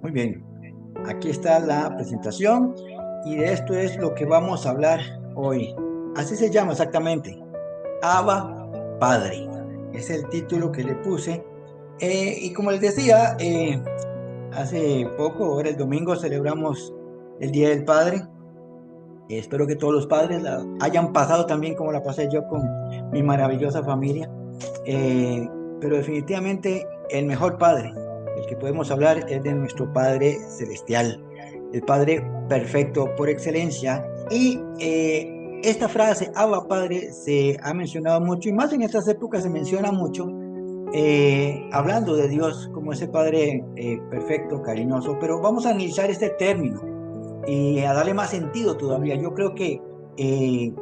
Muy bien, aquí está la presentación y de esto es lo que vamos a hablar hoy. Así se llama exactamente, Abba Padre. Es el título que le puse. Y como les decía, hace poco, ahora el domingo, celebramos el Día del Padre. Espero que todos los padres la hayan pasado también como la pasé yo con mi maravillosa familia. Eh, pero definitivamente el mejor Padre, el que podemos hablar, es de nuestro Padre Celestial, el Padre perfecto por excelencia. Y esta frase, Abba Padre, se ha mencionado mucho, y más en estas épocas se menciona mucho, hablando de Dios como ese Padre perfecto, cariñoso. Pero vamos a analizar este término y a darle más sentido todavía. Yo creo que eh,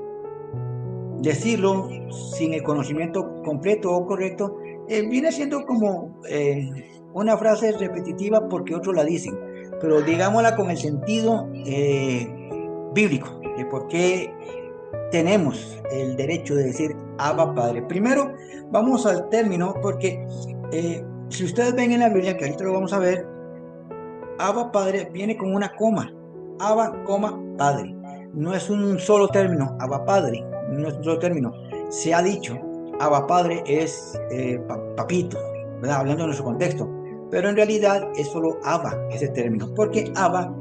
decirlo sin el conocimiento completo o correcto viene siendo como una frase repetitiva porque otros la dicen, pero digámosla con el sentido bíblico de por qué tenemos el derecho de decir Abba Padre. Primero, vamos al término porque si ustedes ven en la Biblia, que ahorita lo vamos a ver, Abba Padre viene con una coma. Abba, coma, Padre. No es un solo término, Abba Padre. No es un solo término. Se ha dicho, Abba Padre es papito, ¿verdad? Hablando de nuestro contexto. Pero en realidad es solo Abba ese término. Porque Abba,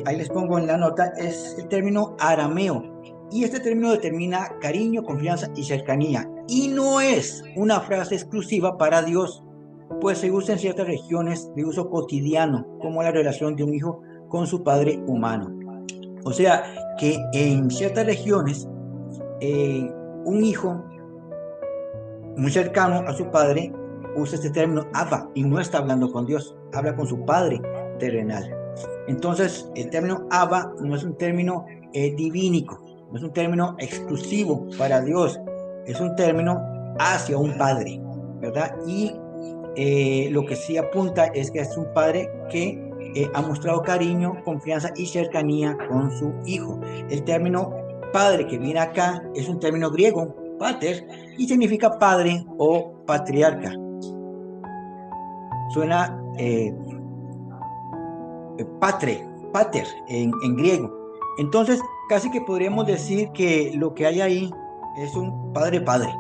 ahí les pongo en la nota, es el término arameo. Y este término determina cariño, confianza y cercanía. Y no es una frase exclusiva para Dios, pues se usa en ciertas regiones de uso cotidiano, como la relación de un hijo con su padre humano. O sea, que en ciertas regiones, un hijo muy cercano a su padre usa este término Abba y no está hablando con Dios, habla con su padre terrenal. Entonces, el término Abba no es un término divínico, no es un término exclusivo para Dios, es un término hacia un padre, ¿verdad? Y lo que sí apunta es que es un padre que ha mostrado cariño, confianza y cercanía con su hijo. El término padre que viene acá es un término griego, pater, y significa padre o patriarca. Suena patre, pater en griego. Entonces, casi que podríamos decir que lo que hay ahí es un padre-padre,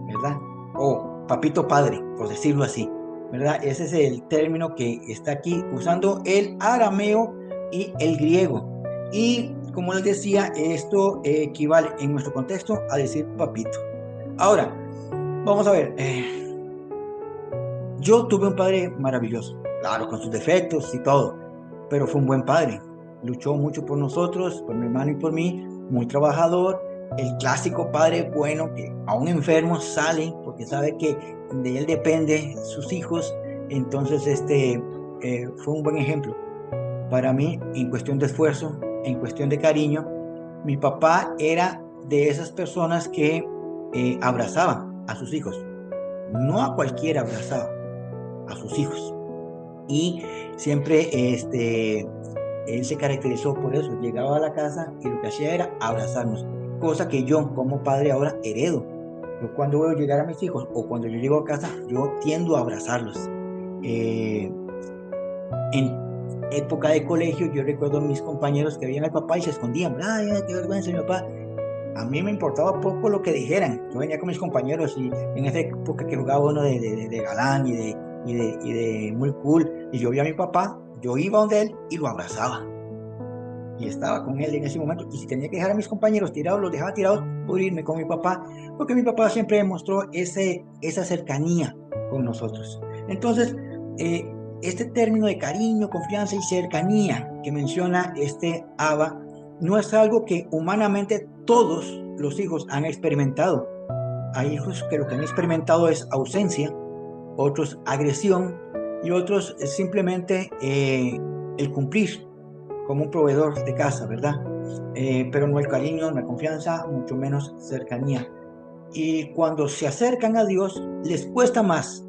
¿verdad? O papito padre, por decirlo así, ¿verdad? Ese es el término que está aquí usando el arameo y el griego. Y como les decía, esto equivale en nuestro contexto a decir papito. Ahora, vamos a ver, yo tuve un padre maravilloso, claro, con sus defectos y todo, pero fue un buen padre. Luchó mucho por nosotros, por mi hermano y por mí, muy trabajador, el clásico padre bueno que aún enfermo sale porque sabe que de él depende sus hijos. Entonces, fue un buen ejemplo para mí en cuestión de esfuerzo, en cuestión de cariño. Mi papá era de esas personas que abrazaban a sus hijos, no a cualquiera abrazaba, a sus hijos. Y siempre él se caracterizó por eso. Llegaba a la casa y lo que hacía era abrazarnos, cosa que yo como padre ahora heredo. Yo cuando veo llegar a mis hijos o cuando yo llego a casa, yo tiendo a abrazarlos. Eh, en época de colegio, yo recuerdo a mis compañeros que veían al papá y se escondían. Ay, qué vergüenza, mi papá. A mí me importaba poco lo que dijeran. Yo venía con mis compañeros y en esa época que jugaba uno de galán y de muy cool, y yo vi a mi papá, yo iba donde él y lo abrazaba. Y estaba con él en ese momento. Y si tenía que dejar a mis compañeros tirados, los dejaba tirados por irme con mi papá, porque mi papá siempre demostró esa cercanía con nosotros. Entonces, eh, este término de cariño, confianza y cercanía que menciona este Abba no es algo que humanamente todos los hijos han experimentado. Hay hijos que lo que han experimentado es ausencia, otros agresión y otros simplemente el cumplir como un proveedor de casa, ¿verdad? Pero no el cariño, no la confianza, mucho menos cercanía. Y cuando se acercan a Dios, les cuesta más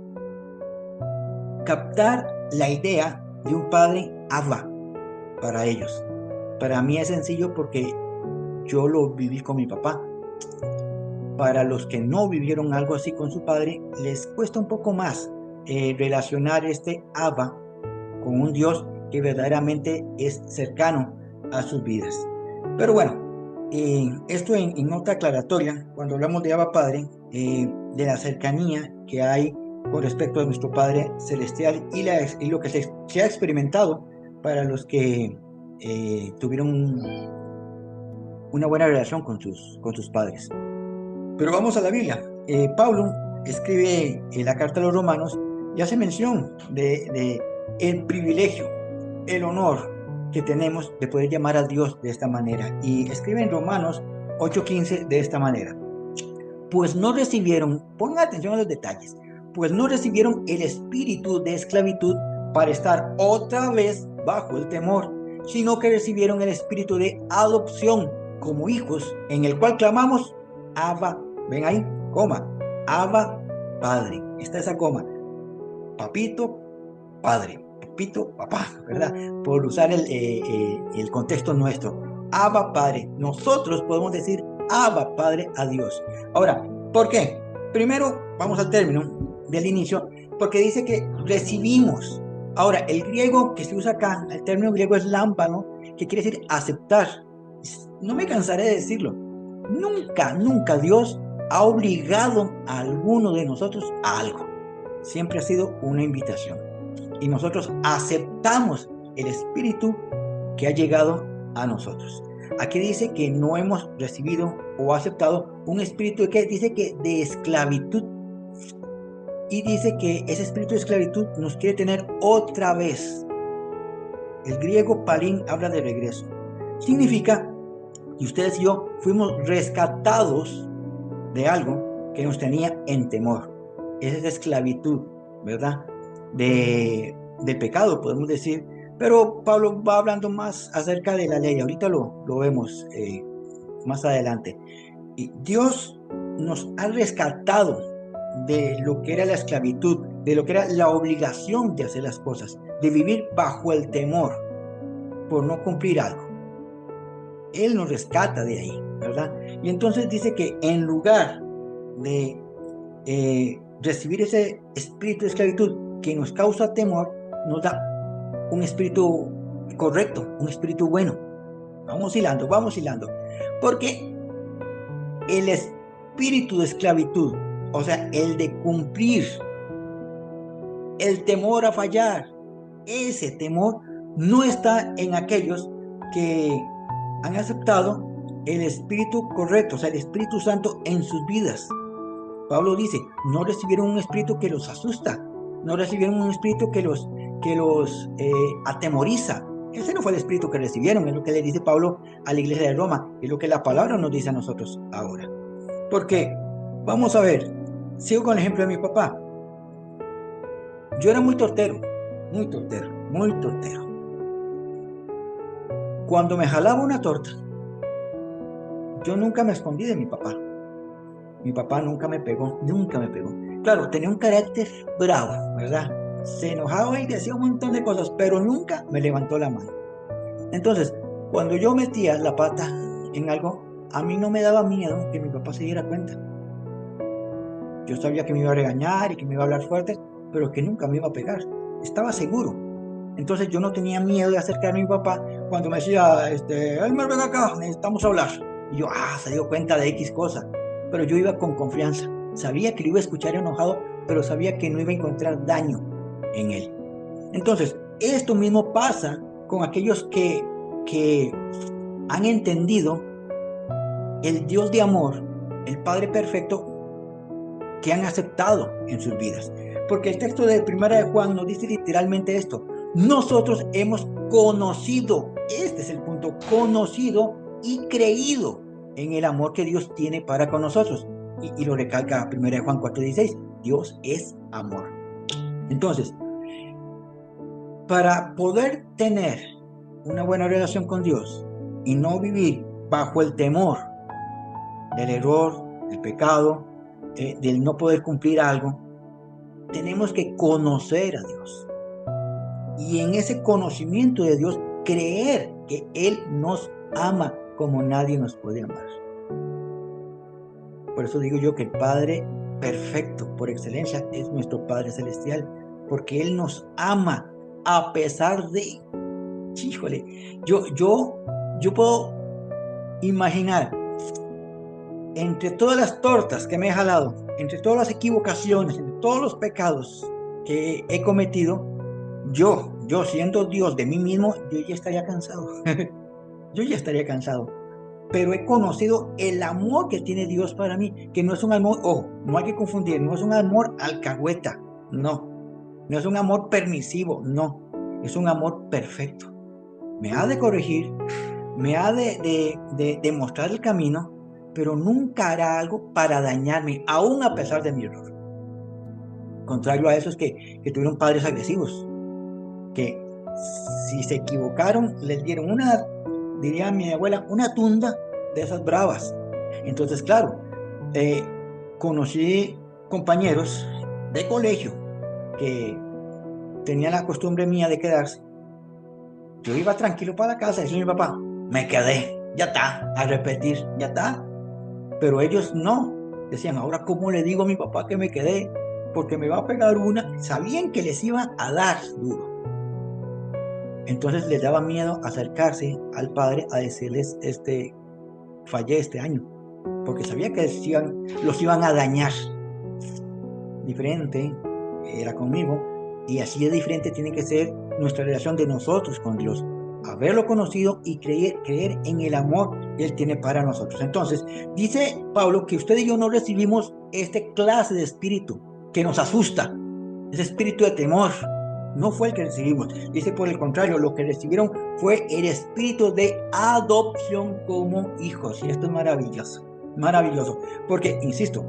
captar la idea de un padre Abba para ellos. Para mí es sencillo porque yo lo viví con mi papá. Para los que no vivieron algo así con su padre, les cuesta un poco más relacionar este Abba con un Dios que verdaderamente es cercano a sus vidas. Pero bueno, esto en nota aclaratoria, cuando hablamos de Abba Padre, de la cercanía que hay con respecto a nuestro Padre Celestial y lo que se ha experimentado para los que tuvieron una buena relación con sus padres. Pero vamos a la Biblia. Pablo escribe en la carta a los Romanos y hace mención de el privilegio, el honor que tenemos de poder llamar a Dios de esta manera. Y escribe en Romanos 8:15 de esta manera. Pues no recibieron, pongan atención a los detalles, pues no recibieron el espíritu de esclavitud para estar otra vez bajo el temor, sino que recibieron el espíritu de adopción como hijos, en el cual clamamos, Abba, ven ahí, coma, Abba, Padre. Está esa coma, papito, Padre, papito, papá, ¿verdad? Por usar el contexto nuestro. Abba, Padre. Nosotros podemos decir Abba, Padre, a Dios. Ahora, ¿por qué? Primero, vamos al término del inicio, porque dice que recibimos. Ahora, el griego que se usa acá, el término griego es lámpano, que quiere decir aceptar. No me cansaré de decirlo. Nunca, nunca Dios ha obligado a alguno de nosotros a algo. Siempre ha sido una invitación. Y nosotros aceptamos el espíritu que ha llegado a nosotros. Aquí dice que no hemos recibido o aceptado un espíritu que dice que de esclavitud. Y dice que ese espíritu de esclavitud nos quiere tener otra vez. El griego parín habla de regreso. Significa que ustedes y yo fuimos rescatados de algo que nos tenía en temor. Esa es esclavitud, ¿verdad? De pecado, podemos decir. Pero Pablo va hablando más acerca de la ley. Ahorita lo vemos más adelante. Y Dios nos ha rescatado de lo que era la esclavitud, de lo que era la obligación de hacer las cosas, de vivir bajo el temor por no cumplir algo. Él nos rescata de ahí, ¿verdad? Y entonces dice que en lugar de recibir ese espíritu de esclavitud que nos causa temor, nos da un espíritu correcto, un espíritu bueno. Vamos hilando, porque el espíritu de esclavitud, o sea, el de cumplir, el temor a fallar, ese temor no está en aquellos que han aceptado el espíritu correcto, o sea, el Espíritu Santo en sus vidas. Pablo dice, no recibieron un espíritu que los asusta, no recibieron un espíritu que los atemoriza. Ese no fue el espíritu que recibieron, es lo que le dice Pablo a la iglesia de Roma, es lo que la palabra nos dice a nosotros ahora. Porque, vamos a ver, sigo con el ejemplo de mi papá. Yo era muy tortero. Cuando me jalaba una torta, yo nunca me escondí de mi papá. Mi papá nunca me pegó. Claro, tenía un carácter bravo, ¿verdad? Se enojaba y decía un montón de cosas, pero nunca me levantó la mano. Entonces, cuando yo metía la pata en algo, a mí no me daba miedo que mi papá se diera cuenta. Yo sabía que me iba a regañar y que me iba a hablar fuerte, pero que nunca me iba a pegar. Estaba seguro. Entonces yo no tenía miedo de acercarme a mi papá cuando me decía, Elmer, ven acá, necesitamos hablar. Y yo, se dio cuenta de X cosa. Pero yo iba con confianza. Sabía que lo iba a escuchar enojado, pero sabía que no iba a encontrar daño en él. Entonces, esto mismo pasa con aquellos que han entendido el Dios de amor, el Padre perfecto, que han aceptado en sus vidas. Porque el texto de 1 de Juan nos dice literalmente esto. Nosotros hemos conocido, este es el punto, conocido y creído en el amor que Dios tiene para con nosotros. Y lo recalca 1 de Juan 4:16. Dios es amor. Entonces, para poder tener una buena relación con Dios y no vivir bajo el temor del error, del pecado, del no poder cumplir algo, tenemos que conocer a Dios. Y en ese conocimiento de Dios, creer que Él nos ama como nadie nos puede amar. Por eso digo yo que el Padre perfecto por excelencia es nuestro Padre Celestial, porque Él nos ama a pesar de híjole, yo puedo imaginar entre todas las tortas que me he jalado, entre todas las equivocaciones, entre todos los pecados que he cometido, yo siendo Dios de mí mismo, yo ya estaría cansado. Yo ya estaría cansado. Pero he conocido el amor que tiene Dios para mí, que no es un amor, no hay que confundir, no es un amor alcahueta, no, no es un amor permisivo, no, es un amor perfecto. Me ha de corregir, me ha de mostrar el camino, pero nunca hará algo para dañarme, aún a pesar de mi error. Contrario a esos que tuvieron padres agresivos, que si se equivocaron, les dieron una, diría mi abuela, una tunda de esas bravas. Entonces, claro, eh, conocí compañeros de colegio que tenían la costumbre mía de quedarse. Yo iba tranquilo para la casa y decía mi papá, me quedé, ya está, a repetir, ya está. Pero ellos no, decían, ahora ¿cómo le digo a mi papá que me quedé? Porque me va a pegar una. Sabían que les iban a dar duro. Entonces les daba miedo acercarse al padre a decirles, fallé este año, porque sabía que los iban a dañar. Diferente era conmigo, y así de diferente tiene que ser nuestra relación de nosotros con Dios. Haberlo conocido y creer en el amor que Él tiene para nosotros. Entonces, dice Pablo que usted y yo no recibimos este clase de espíritu que nos asusta, ese espíritu de temor. No fue el que recibimos. Dice por el contrario, lo que recibieron fue el espíritu de adopción como hijos. Y esto es maravilloso, maravilloso. Porque, insisto,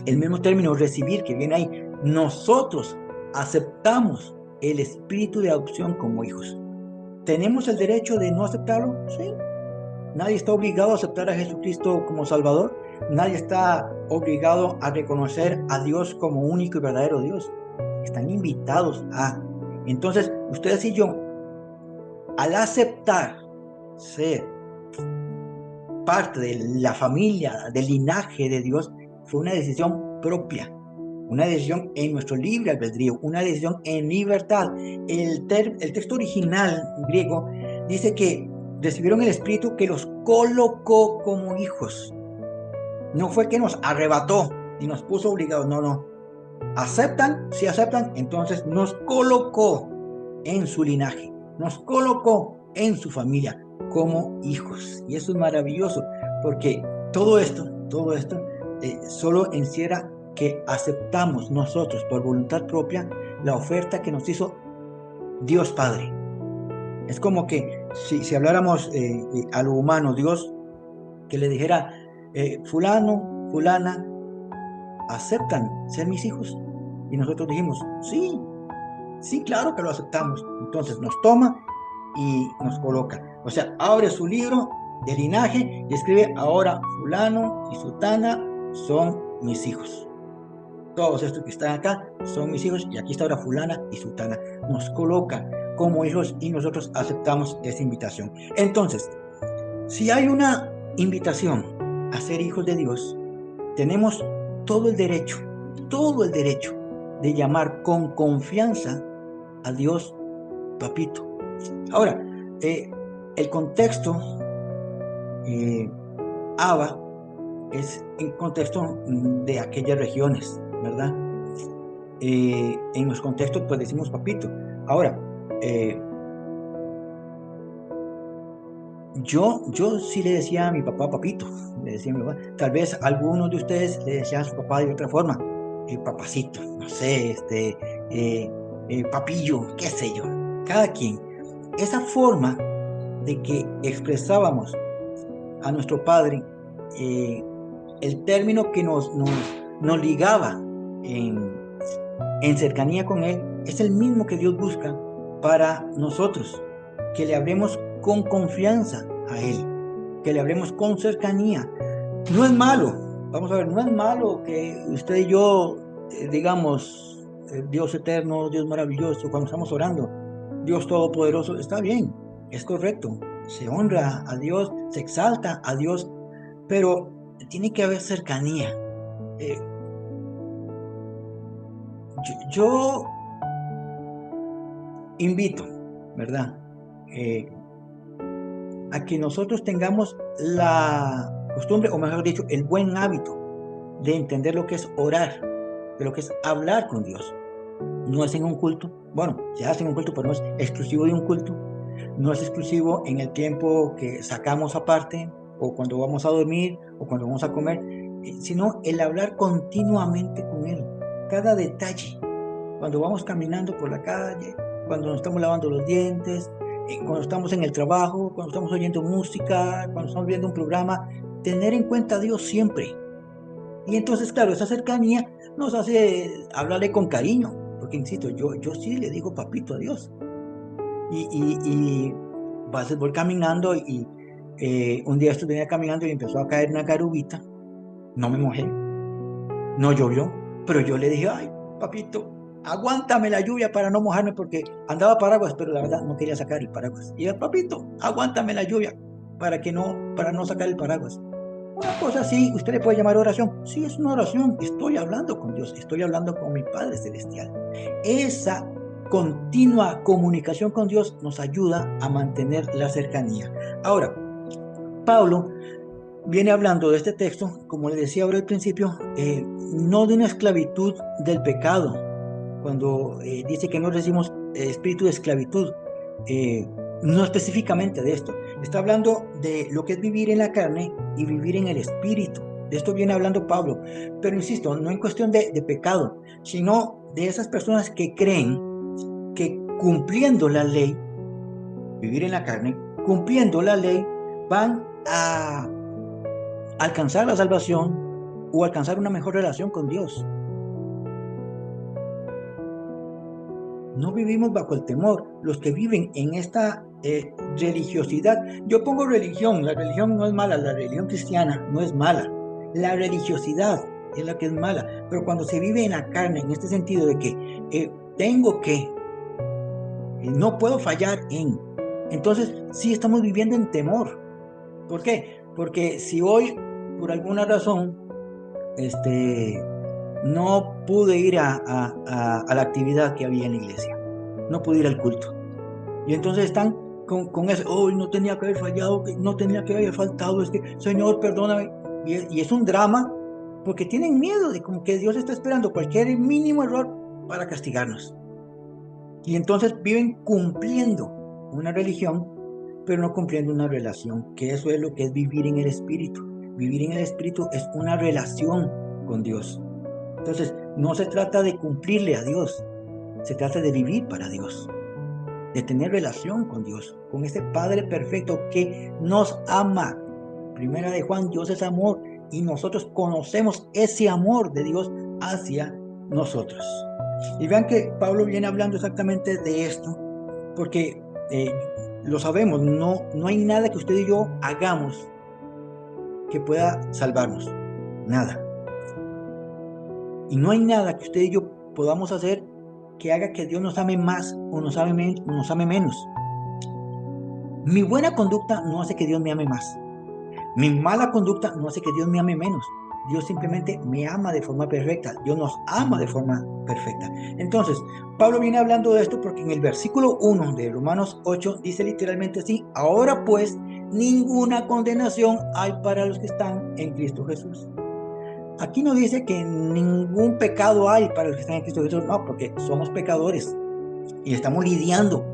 el mismo término recibir que viene ahí, nosotros aceptamos el espíritu de adopción como hijos. ¿Tenemos el derecho de no aceptarlo? Sí. Nadie está obligado a aceptar a Jesucristo como Salvador. Nadie está obligado a reconocer a Dios como único y verdadero Dios. Están invitados a. Entonces, ustedes y yo, al aceptar ser parte de la familia, del linaje de Dios, fue una decisión propia, una decisión en nuestro libre albedrío, una decisión en libertad. El texto original griego dice que recibieron el Espíritu que los colocó como hijos. No fue que nos arrebató y nos puso obligados, no, no. Aceptan, si aceptan, entonces nos colocó en su linaje, nos colocó en su familia como hijos. Y eso es maravilloso, porque todo esto solo encierra que aceptamos nosotros por voluntad propia la oferta que nos hizo Dios Padre. Es como que si habláramos a lo humano, Dios, que le dijera, fulano, fulana, ¿aceptan ser mis hijos? Y nosotros dijimos, sí, sí, claro que lo aceptamos. Entonces nos toma y nos coloca. O sea, abre su libro de linaje y escribe, ahora fulano y sutana son mis hijos. Todos estos que están acá son mis hijos y aquí está ahora fulana y sutana. Nos coloca como hijos y nosotros aceptamos esa invitación. Entonces, si hay una invitación a ser hijos de Dios, tenemos todo el derecho de llamar con confianza a Dios papito. Ahora, el contexto Abba es en contexto de aquellas regiones, ¿verdad? En los contextos pues decimos papito. Ahora, yo sí le decía a mi papá papito, le decía a mi papá. Tal vez algunos de ustedes le decían a su papá de otra forma, papacito, no sé, papillo, qué sé yo, cada quien. Esa forma de que expresábamos a nuestro padre, el término que nos ligaba en cercanía con él, es el mismo que Dios busca para nosotros, que le hablemos con confianza a él, que le hablemos con cercanía. No es malo, vamos a ver, no es malo que usted y yo digamos, Dios eterno, Dios maravilloso, cuando estamos orando, Dios todopoderoso, está bien, es correcto, se honra a Dios, se exalta a Dios, pero tiene que haber cercanía. Yo invito, ¿verdad? eh, a que nosotros tengamos la costumbre, o mejor dicho, el buen hábito de entender lo que es orar, de lo que es hablar con Dios. No es en un culto, bueno, se hace en un culto, pero no es exclusivo de un culto, no es exclusivo en el tiempo que sacamos aparte, o cuando vamos a dormir, o cuando vamos a comer, sino el hablar continuamente con Él, cada detalle, cuando vamos caminando por la calle, cuando nos estamos lavando los dientes, cuando estamos en el trabajo, cuando estamos oyendo música, cuando estamos viendo un programa, tener en cuenta a Dios siempre. Y entonces, claro, esa cercanía nos hace hablarle con cariño, porque insisto, yo sí le digo papito a Dios. Y voy caminando y un día estuve caminando y empezó a caer una garubita, no me mojé, no llovió, pero yo le dije, ay, papito, aguántame la lluvia para no mojarme porque andaba paraguas, pero la verdad no quería sacar el paraguas. Y yo, papito, aguántame la lluvia para no sacar el paraguas. Una cosa así, usted le puede llamar oración. Sí, es una oración. Estoy hablando con Dios, estoy hablando con mi Padre Celestial. Esa continua comunicación con Dios nos ayuda a mantener la cercanía. Ahora, Pablo viene hablando de este texto, como le decía ahora al principio, no de una esclavitud del pecado, cuando dice que no recibimos espíritu de esclavitud, no específicamente de esto, está hablando de lo que es vivir en la carne y vivir en el espíritu. De esto viene hablando Pablo, pero insisto, no en cuestión de pecado, sino de esas personas que creen que cumpliendo la ley, vivir en la carne, cumpliendo la ley, van a alcanzar la salvación o alcanzar una mejor relación con Dios. No vivimos bajo el temor. Los que viven en esta religiosidad, yo pongo religión, la religión no es mala, la religión cristiana no es mala, la religiosidad es la que es mala, pero cuando se vive en la carne, en este sentido de que tengo que, no puedo fallar en, entonces sí estamos viviendo en temor. ¿Por qué? Porque si hoy, por alguna razón, no pude ir a la actividad que había en la iglesia, no pude ir al culto. Y entonces están con eso, hoy no tenía que haber fallado, no tenía que haber faltado, es que, Señor, perdóname. Y es un drama, porque tienen miedo de como que Dios está esperando cualquier mínimo error para castigarnos. Y entonces viven cumpliendo una religión, pero no cumpliendo una relación, que eso es lo que es vivir en el Espíritu. Vivir en el Espíritu es una relación con Dios. Entonces, no se trata de cumplirle a Dios, se trata de vivir para Dios, de tener relación con Dios, con ese Padre perfecto que nos ama. Primera de Juan, Dios es amor y nosotros conocemos ese amor de Dios hacia nosotros. Y vean que Pablo viene hablando exactamente de esto, porque lo sabemos, no hay nada que usted y yo hagamos que pueda salvarnos, nada. Y no hay nada que usted y yo podamos hacer que haga que Dios nos ame más o nos ame menos. Mi buena conducta no hace que Dios me ame más. Mi mala conducta no hace que Dios me ame menos. Dios simplemente me ama de forma perfecta. Dios nos ama de forma perfecta. Entonces, Pablo viene hablando de esto porque en el versículo 1 de Romanos 8 dice literalmente así: ahora pues, ninguna condenación hay para los que están en Cristo Jesús. Aquí no dice que ningún pecado hay para los que están en Cristo Jesús, no, porque somos pecadores y estamos lidiando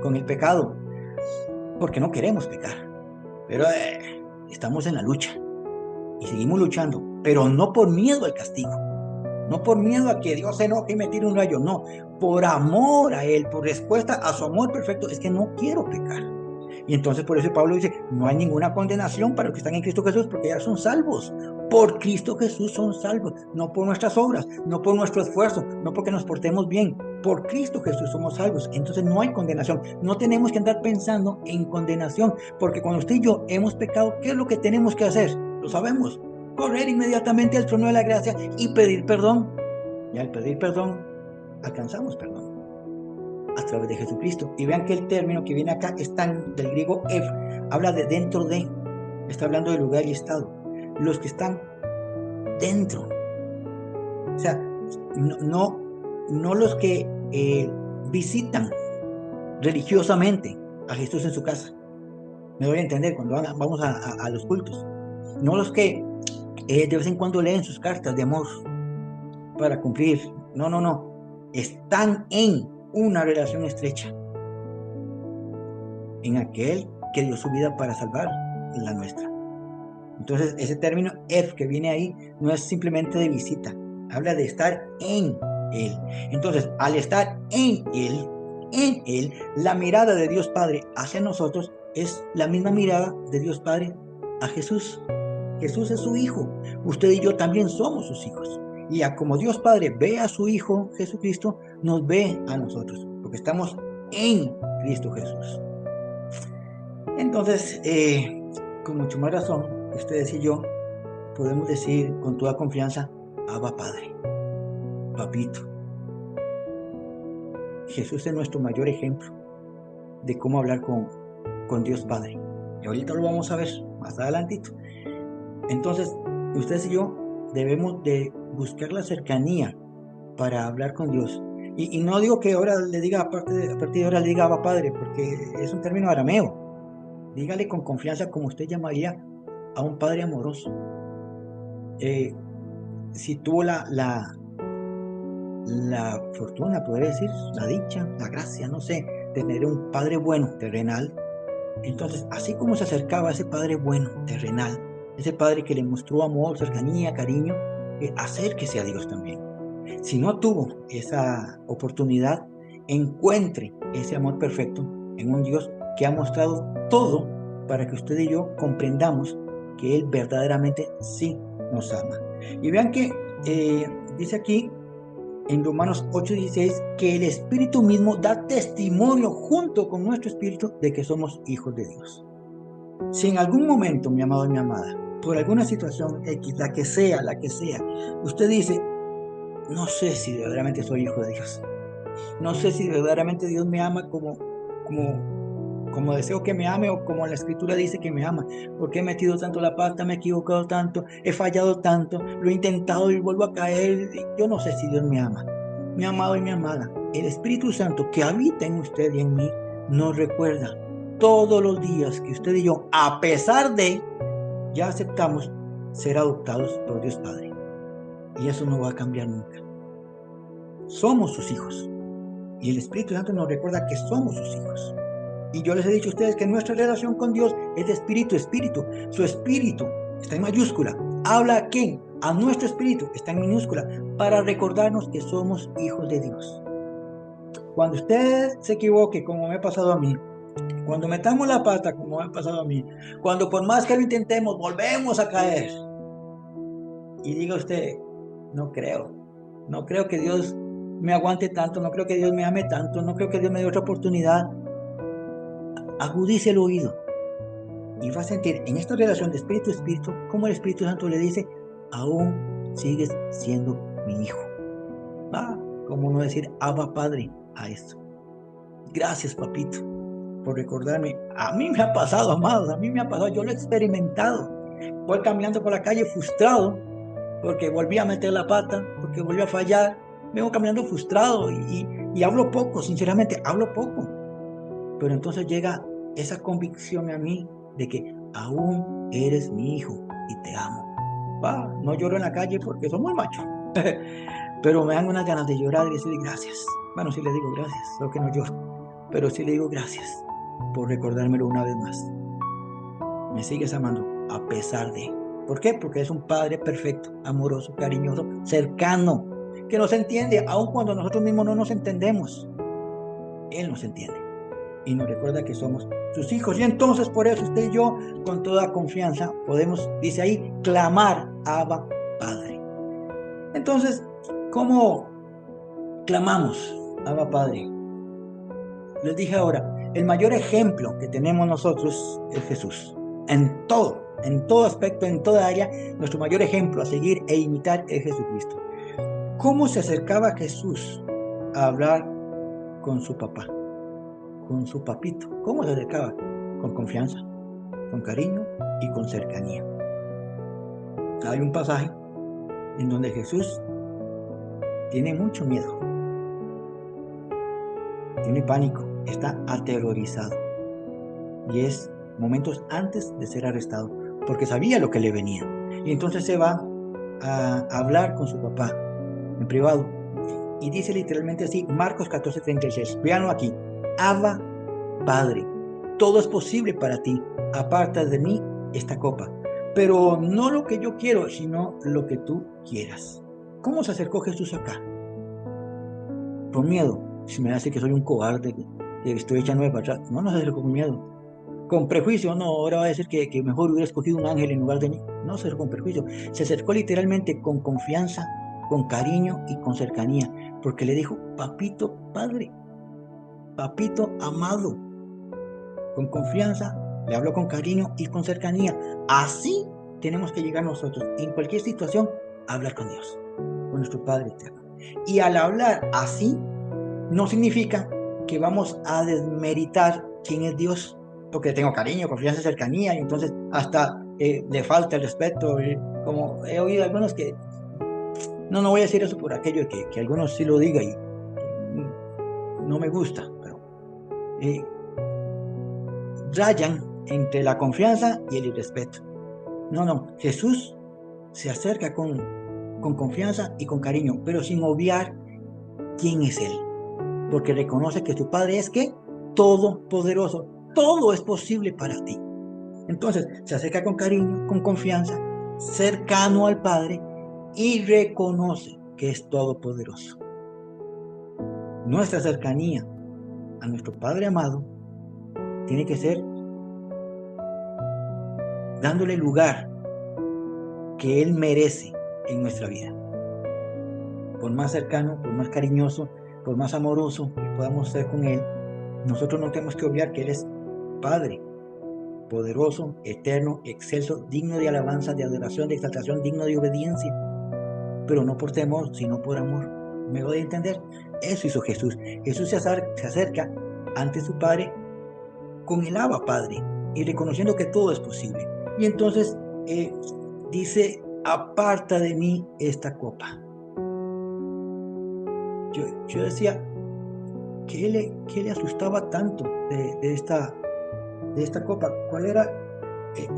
con el pecado porque no queremos pecar, pero estamos en la lucha y seguimos luchando, pero no por miedo al castigo, no por miedo a que Dios se enoje y me tire un rayo, no, por amor a Él, por respuesta a su amor perfecto, es que no quiero pecar. Y entonces por eso Pablo dice, no hay ninguna condenación para los que están en Cristo Jesús, porque ya son salvos. Por Cristo Jesús son salvos, no por nuestras obras, no por nuestro esfuerzo, no porque nos portemos bien. Por Cristo Jesús somos salvos. Entonces no hay condenación. No tenemos que andar pensando en condenación, porque cuando usted y yo hemos pecado, ¿qué es lo que tenemos que hacer? Lo sabemos. Correr inmediatamente al trono de la gracia y pedir perdón. Y al pedir perdón, alcanzamos perdón a través de Jesucristo. Y vean que el término que viene acá es del griego ef, habla de dentro de, está hablando de lugar y estado. Los que están dentro, o sea, no los que visitan religiosamente, a Jesús en su casa. Me doy a entender cuando vamos a los cultos. No los que de vez en cuando leen sus cartas de amor para cumplir. No, no, no. Están en una relación estrecha en aquel que dio su vida para salvar la nuestra. Entonces, ese término F que viene ahí no es simplemente de visita, habla de estar en Él. Entonces, al estar en Él, la mirada de Dios Padre hacia nosotros es la misma mirada de Dios Padre a Jesús. Jesús es su Hijo. Usted y yo también somos sus hijos. Y como Dios Padre ve a su Hijo Jesucristo, nos ve a nosotros, porque estamos en Cristo Jesús. Entonces, con mucho más razón, ustedes y yo podemos decir con toda confianza, Abba Padre, Papito. Jesús es nuestro mayor ejemplo de cómo hablar con Dios Padre. Y ahorita lo vamos a ver más adelantito. Entonces, ustedes y yo debemos de buscar la cercanía para hablar con Dios. Y no digo que ahora le diga, a partir de ahora le diga Abba Padre, porque es un término arameo. Dígale con confianza como usted llamaría a un padre amoroso. Si tuvo la fortuna, podría decir, la dicha, la gracia, no sé, de tener un padre bueno, terrenal, entonces, así como se acercaba a ese padre bueno, terrenal, ese padre que le mostró amor, cercanía, cariño, acérquese a Dios también. Si no tuvo esa oportunidad, encuentre ese amor perfecto en un Dios que ha mostrado todo para que usted y yo comprendamos que Él verdaderamente sí nos ama. Y vean que dice aquí en Romanos 8:16 que el Espíritu mismo da testimonio junto con nuestro espíritu de que somos hijos de Dios. Si en algún momento, mi amado y mi amada, por alguna situación X, la que sea, usted dice, no sé si verdaderamente soy hijo de Dios, no sé si verdaderamente Dios me ama como deseo que me ame o como la escritura dice que me ama, porque he metido tanto la pata, me he equivocado tanto, he fallado tanto, lo he intentado y vuelvo a caer. Yo no sé si Dios me ama. Mi amado y mi amada, el Espíritu Santo que habita en usted y en mí nos recuerda todos los días que usted y yo, a pesar de, ya aceptamos ser adoptados por Dios Padre. Y eso no va a cambiar nunca. Somos sus hijos. Y el Espíritu Santo nos recuerda que somos sus hijos. Y yo les he dicho a ustedes que nuestra relación con Dios es de espíritu a espíritu. Su espíritu está en mayúscula. ¿Habla a quién? A nuestro espíritu, está en minúscula, para recordarnos que somos hijos de Dios. Cuando usted se equivoque, como me ha pasado a mí, cuando metamos la pata, como me ha pasado a mí, cuando por más que lo intentemos, volvemos a caer, y diga usted, no creo que Dios me aguante tanto, no creo que Dios me ame tanto, no creo que Dios me dé otra oportunidad. Agudice el oído y va a sentir en esta relación de espíritu a espíritu como el Espíritu Santo le dice, aún sigues siendo mi hijo. Como no decir Abba Padre a esto. Gracias, papito, por recordarme. A mí me ha pasado, amados, a mí me ha pasado, yo lo he experimentado. Voy caminando por la calle frustrado porque volví a meter la pata, porque volví a fallar. Vengo caminando frustrado y hablo poco, sinceramente, hablo poco. Pero entonces llega esa convicción a mí de que aún eres mi hijo y te amo. No lloro en la calle porque soy muy macho, pero me dan unas ganas de llorar y decirle gracias. Bueno, sí le digo gracias, solo que no lloro, pero sí le digo gracias por recordármelo una vez más. Me sigues amando a pesar de. ¿Por qué? Porque es un Padre perfecto, amoroso, cariñoso, cercano, que nos entiende, aun cuando nosotros mismos no nos entendemos. Él nos entiende y nos recuerda que somos sus hijos. Y entonces por eso usted y yo, con toda confianza, podemos, dice ahí, clamar Abba Padre. Entonces, ¿cómo clamamos Abba Padre? Les dije ahora, el mayor ejemplo que tenemos nosotros es Jesús. En todo aspecto, en toda área, nuestro mayor ejemplo a seguir e imitar es Jesucristo. ¿Cómo se acercaba Jesús a hablar con su papá? Con su papito. ¿Cómo se acercaba? Con confianza, con cariño y con cercanía. Hay un pasaje en donde Jesús tiene mucho miedo, tiene pánico, está aterrorizado. y es momentos antes de ser arrestado, porque sabía lo que le venía. Y entonces se va a hablar con su papá en privado y dice literalmente así, Marcos 14:36, véanlo aquí: Abba, Padre, todo es posible para ti, aparta de mí esta copa, pero no lo que yo quiero, sino lo que tú quieras. ¿Cómo se acercó Jesús acá? Con miedo. Si me hace que soy un cobarde, que estoy echándome para atrás. No, no se acercó con miedo. Con prejuicio, no, ahora va a decir que mejor hubiera escogido un ángel en lugar de mí. No se acercó con prejuicio. Se acercó literalmente con confianza, con cariño y con cercanía, porque le dijo, papito, padre, papito amado. Con confianza, le habló con cariño y con cercanía. Así tenemos que llegar nosotros, en cualquier situación, a hablar con Dios, con nuestro Padre eterno. Y al hablar así, no significa que vamos a desmeritar quién es Dios, porque tengo cariño, confianza, cercanía, y entonces hasta le falta el respeto, como he oído algunos que, no voy a decir eso por aquello de que algunos sí lo digan y no me gusta, pero rayan entre la confianza y el irrespeto. No, Jesús se acerca con confianza y con cariño, pero sin obviar quién es Él, porque reconoce que tu Padre es que todopoderoso, todo es posible para ti. Entonces se acerca con cariño, con confianza, cercano al Padre y reconoce que es todopoderoso. Nuestra cercanía a nuestro Padre amado tiene que ser dándole lugar que Él merece en nuestra vida. Por más cercano, por más cariñoso, por más amoroso que podamos ser con Él, nosotros no tenemos que obviar que Él es Padre, poderoso, eterno, excelso, digno de alabanza, de adoración, de exaltación, digno de obediencia, pero no por temor, sino por amor. ¿Me voy a entender? Eso hizo Jesús. Jesús se acerca ante su Padre con el Abba Padre y reconociendo que todo es posible. Y entonces dice, aparta de mí esta copa. Yo decía, ¿qué le asustaba tanto de esta copa? ¿Cuál era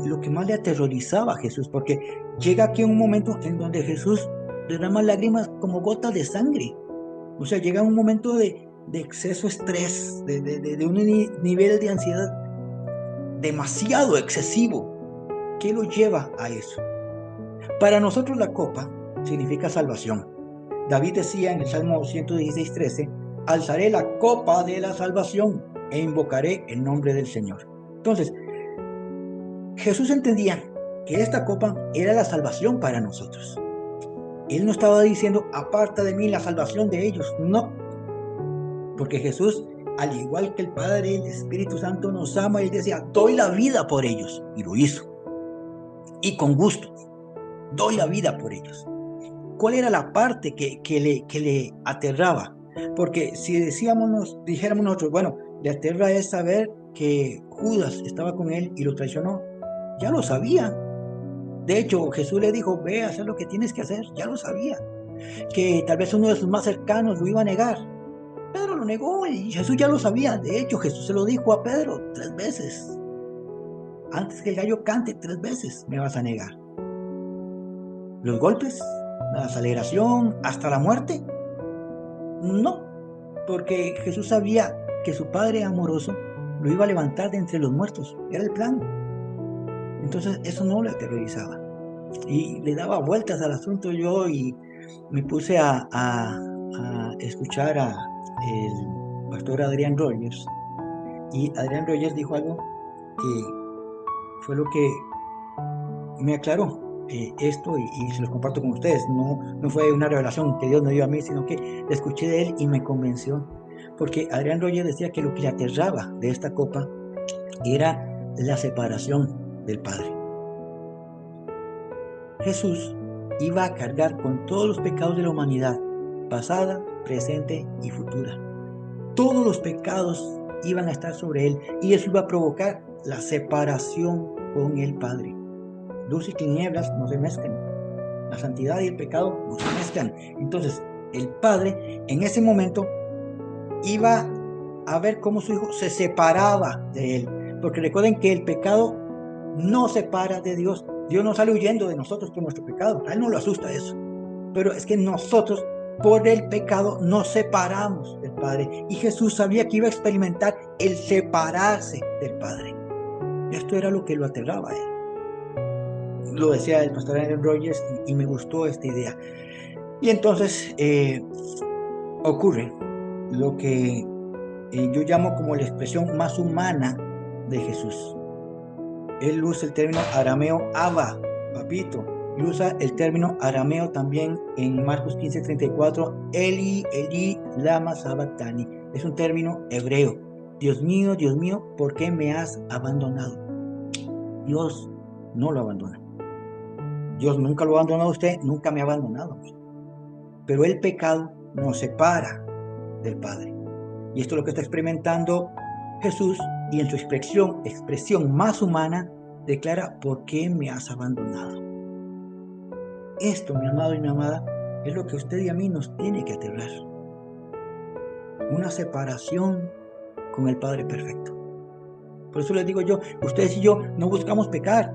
lo que más le aterrorizaba a Jesús? Porque llega aquí un momento en donde Jesús derrama lágrimas como gotas de sangre. O sea, llega un momento de exceso estrés, de un nivel de ansiedad demasiado excesivo. ¿Qué lo lleva a eso? Para nosotros la copa significa salvación. David decía en el Salmo 116:13, alzaré la copa de la salvación e invocaré el nombre del Señor. Entonces, Jesús entendía que esta copa era la salvación para nosotros. Él no estaba diciendo, aparta de mí la salvación de ellos. No, porque Jesús, al igual que el Padre, el Espíritu Santo nos ama. Él decía, doy la vida por ellos. Y lo hizo. Y con gusto, doy la vida por ellos. ¿Cuál era la parte que le aterraba? Porque si dijéramos nosotros, bueno, le aterra es saber que Judas estaba con él y lo traicionó. Ya lo sabía. De hecho, Jesús le dijo, ve a hacer lo que tienes que hacer. Ya lo sabía. Que tal vez uno de sus más cercanos lo iba a negar. Pedro lo negó y Jesús ya lo sabía. De hecho, Jesús se lo dijo a Pedro 3 veces. Antes que el gallo cante 3 veces me vas a negar. Los golpes, la aceleración, hasta la muerte. No, porque Jesús sabía que su Padre amoroso lo iba a levantar de entre los muertos. Era el plan. Entonces eso no le aterrorizaba. Y le daba vueltas al asunto yo y me puse a escuchar a el pastor Adrián Rogers. Y Adrián Rogers dijo algo que fue lo que me aclaró esto y se los comparto con ustedes. No fue una revelación que Dios me dio a mí, sino que la escuché de él y me convenció. Porque Adrián Rogers decía que lo que le aterraba de esta copa era la separación del Padre. Jesús iba a cargar con todos los pecados de la humanidad, pasada, presente y futura. Todos los pecados iban a estar sobre él y eso iba a provocar la separación con el Padre. Luz y tinieblas no se mezclan. La santidad y el pecado no se mezclan. Entonces, el Padre en ese momento iba a ver cómo su hijo se separaba de él. Porque recuerden que el pecado nos separa de Dios. Dios no sale huyendo de nosotros por nuestro pecado. A Él no le asusta eso. Pero es que nosotros, por el pecado, nos separamos del Padre. Y Jesús sabía que iba a experimentar el separarse del Padre. Esto era lo que lo aterraba a Él. Lo decía el pastor Aaron Rodgers y me gustó esta idea. Y entonces ocurre lo que yo llamo como la expresión más humana de Jesús. Él usa el término arameo Abba, papito. Y usa el término arameo también en Marcos 15:34, Eli, Eli, lama sabactani. Es un término hebreo. Dios mío, ¿por qué me has abandonado? Dios no lo abandona. Dios nunca lo ha abandonado a usted, nunca me ha abandonado. Pero el pecado nos separa del Padre. Y esto es lo que está experimentando Jesús, y en su expresión más humana, declara: ¿por qué me has abandonado? Esto, mi amado y mi amada, es lo que a usted y a mí nos tiene que aterrar. Una separación con el Padre perfecto. Por eso les digo yo, ustedes y yo no buscamos pecar.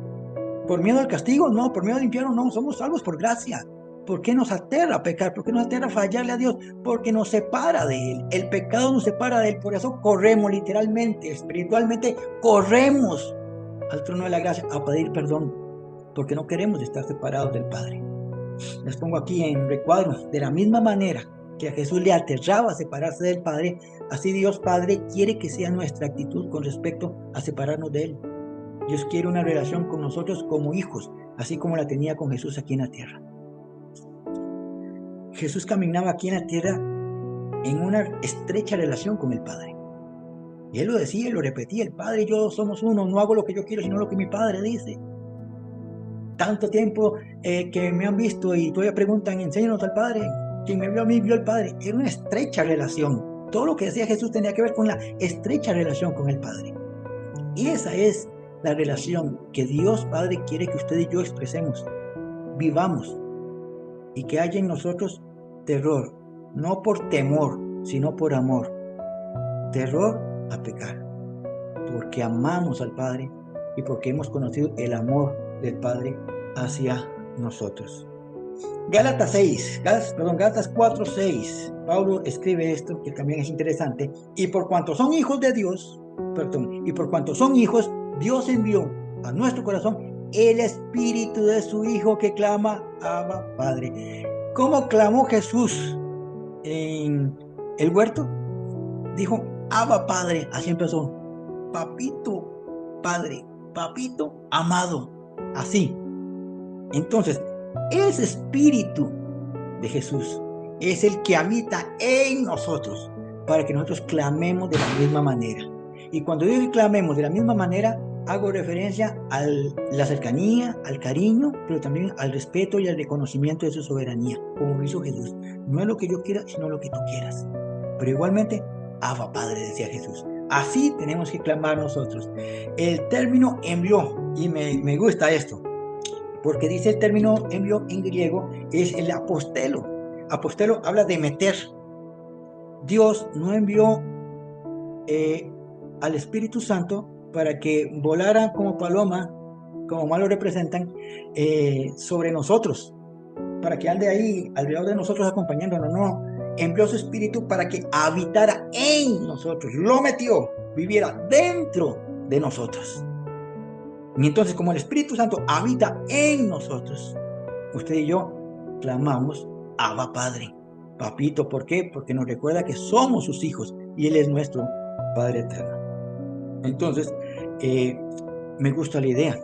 ¿Por miedo al castigo? No. ¿Por miedo al infierno? No. Somos salvos por gracia. ¿Por qué nos aterra pecar? ¿Por qué nos aterra fallarle a Dios? Porque nos separa de Él. El pecado nos separa de Él. Por eso corremos literalmente, espiritualmente, corremos al trono de la gracia a pedir perdón. Porque no queremos estar separados del Padre. Les pongo aquí en recuadro: de la misma manera que a Jesús le aterraba separarse del Padre, así Dios Padre quiere que sea nuestra actitud con respecto a separarnos de Él. Dios quiere una relación con nosotros como hijos, así como la tenía con Jesús aquí en la tierra. Jesús caminaba aquí en la tierra en una estrecha relación con el Padre. Y Él lo decía y lo repetía: el Padre y yo somos uno, no hago lo que yo quiero, sino lo que mi Padre dice. Tanto tiempo que me han visto y todavía preguntan: enséñanos al Padre. Quien me vio a mí vio al Padre. Era una estrecha relación. Todo lo que decía Jesús tenía que ver con la estrecha relación con el Padre. Y esa es la relación que Dios Padre quiere que usted y yo expresemos, vivamos, y que haya en nosotros terror, no por temor, sino por amor. Terror a pecar, porque amamos al Padre y porque hemos conocido el amor del Padre hacia nosotros. Gálatas 4:6, Pablo escribe esto que también es interesante: y por cuanto son hijos de Dios, Dios envió a nuestro corazón el espíritu de su Hijo que clama: Abba, Padre. ¿Cómo clamó Jesús en el huerto? Dijo: Abba, Padre. Así empezó: papito, Padre, papito amado. Así. Entonces, ese espíritu de Jesús es el que habita en nosotros para que nosotros clamemos de la misma manera. Y cuando digo que clamemos de la misma manera, hago referencia a la cercanía, al cariño, pero también al respeto y al reconocimiento de su soberanía, como lo hizo Jesús. No es lo que yo quiera, sino lo que tú quieras. Pero igualmente, Abba, Padre, decía Jesús. Así tenemos que clamar nosotros. El término envió, y me gusta esto, porque dice el término envió en griego, es el apostelo. Apostelo habla de meter. Dios no envió al Espíritu Santo para que volara como paloma, como mal lo representan, sobre nosotros, para que ande ahí alrededor de nosotros acompañándonos. No, envió su Espíritu para que habitara en nosotros, lo metió, viviera dentro de nosotros. Y entonces, como el Espíritu Santo habita en nosotros, usted y yo clamamos: Abba, Padre, papito. ¿Por qué? Porque nos recuerda que somos sus hijos y Él es nuestro Padre eterno. Entonces, me gusta la idea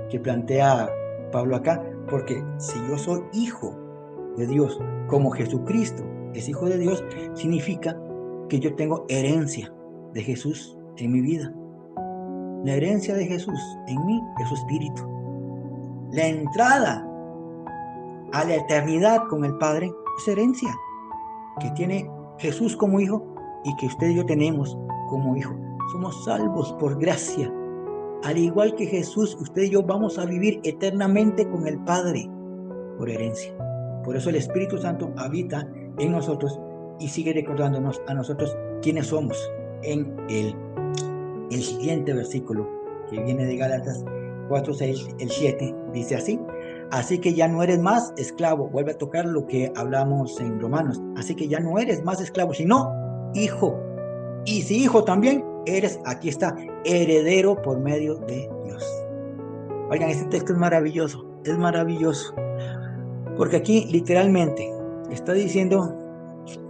que plantea Pablo acá, porque si yo soy hijo de Dios, como Jesucristo es hijo de Dios, significa que yo tengo herencia de Jesús en mi vida. La herencia de Jesús en mí es su espíritu. La entrada a la eternidad con el Padre es herencia que tiene Jesús como hijo y que usted y yo tenemos como hijo. Somos salvos por gracia. Al igual que Jesús, usted y yo vamos a vivir eternamente con el Padre por herencia. Por eso el Espíritu Santo habita en nosotros y sigue recordándonos a nosotros quiénes somos en Él. el siguiente versículo que viene de Gálatas 4, 6, el 7, dice así: así que ya no eres más esclavo. Vuelve a tocar lo que hablamos en Romanos. Así que ya no eres más esclavo, sino hijo. Y si hijo también eres, aquí está, heredero por medio de Dios. Oigan, este texto es maravilloso, porque aquí literalmente está diciendo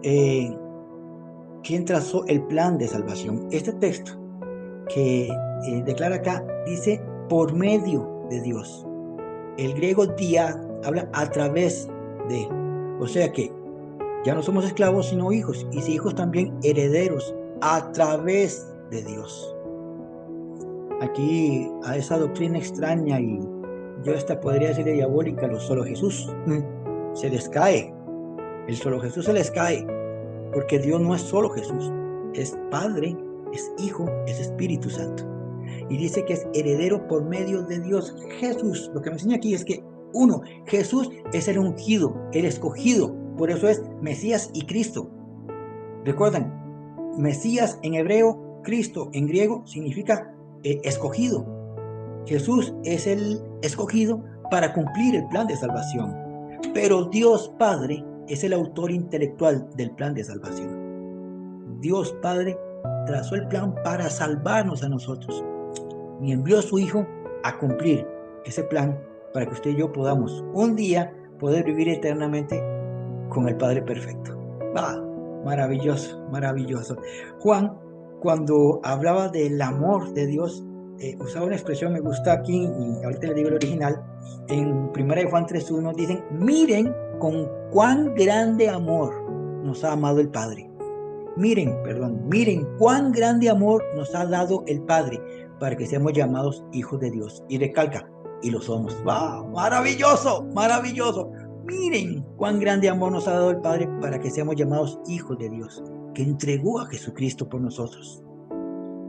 quién trazó el plan de salvación. Este texto que declara acá dice por medio de Dios. El griego dia habla a través de, o sea que ya no somos esclavos sino hijos, y si hijos también herederos a través de Dios. Aquí a esa doctrina extraña, y yo esta podría decir diabólica, los solo Jesús, se les cae. El solo Jesús se les cae, porque Dios no es solo Jesús, es Padre, es Hijo, es Espíritu Santo. Y dice que es heredero por medio de Dios. Jesús, lo que me enseña aquí es que, uno, Jesús es el ungido, el escogido, por eso es Mesías y Cristo. ¿Recuerdan? Mesías en hebreo, Cristo en griego significa escogido. Jesús es el escogido para cumplir el plan de salvación, pero Dios Padre es el autor intelectual del plan de salvación. Dios Padre trazó el plan para salvarnos a nosotros y envió a su Hijo a cumplir ese plan para que usted y yo podamos un día poder vivir eternamente con el Padre perfecto. Maravilloso, maravilloso. Juan, cuando hablaba del amor de Dios, usaba una expresión, me gusta aquí, y ahorita le digo el original. En 1 Juan 3:1 dicen: miren con cuán grande amor nos ha amado el Padre. Miren cuán grande amor nos ha dado el Padre para que seamos llamados hijos de Dios. Y recalca, y lo somos. ¡Wow! Maravilloso, maravilloso. Miren cuán grande amor nos ha dado el Padre para que seamos llamados hijos de Dios, que entregó a Jesucristo por nosotros.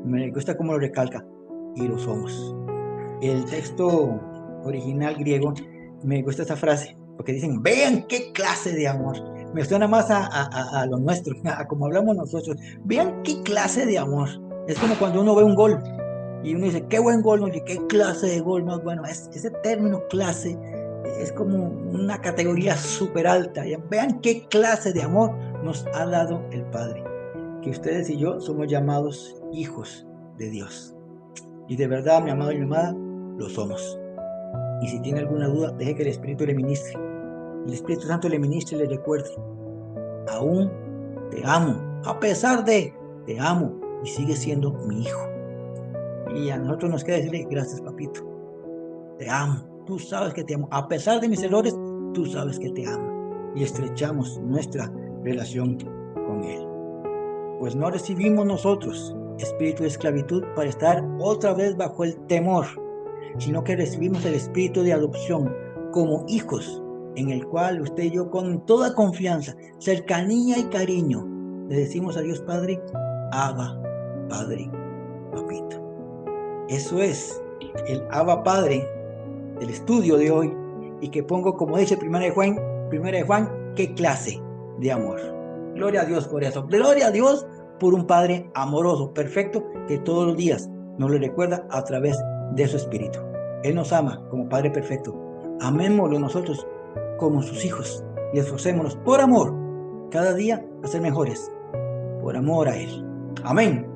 Me gusta cómo lo recalca, y lo somos. El texto original griego, me gusta esta frase, porque dicen: vean qué clase de amor. Me suena más a lo nuestro, a como hablamos nosotros. Vean qué clase de amor. Es como cuando uno ve un gol y uno dice: qué buen gol, y qué clase de gol más bueno. Ese término clase es como una categoría súper alta. Vean qué clase de amor nos ha dado el Padre, que ustedes y yo somos llamados hijos de Dios. Y de verdad, mi amado y mi amada, lo somos. Y si tiene alguna duda, deje que el Espíritu le ministre. El Espíritu Santo le ministre y le recuerde: aún te amo, a pesar de, te amo, y sigue siendo mi hijo. Y a nosotros nos queda decirle: gracias, papito, te amo, tú sabes que te amo, a pesar de mis errores, tú sabes que te amo. Y estrechamos nuestra relación con Él. Pues no recibimos nosotros espíritu de esclavitud para estar otra vez bajo el temor, sino que recibimos el espíritu de adopción como hijos, en el cual usted y yo, con toda confianza, cercanía y cariño, le decimos a Dios Padre: Abba, Padre, papito. Eso es el Abba Padre del estudio de hoy, y que pongo, como dice 1 de Juan, qué clase de amor. Gloria a Dios por eso. Gloria a Dios por un Padre amoroso, perfecto, que todos los días nos lo recuerda a través de su Espíritu. Él nos ama como Padre perfecto. Amémoslo nosotros como sus hijos y esforcémonos por amor cada día a ser mejores, por amor a Él. Amén.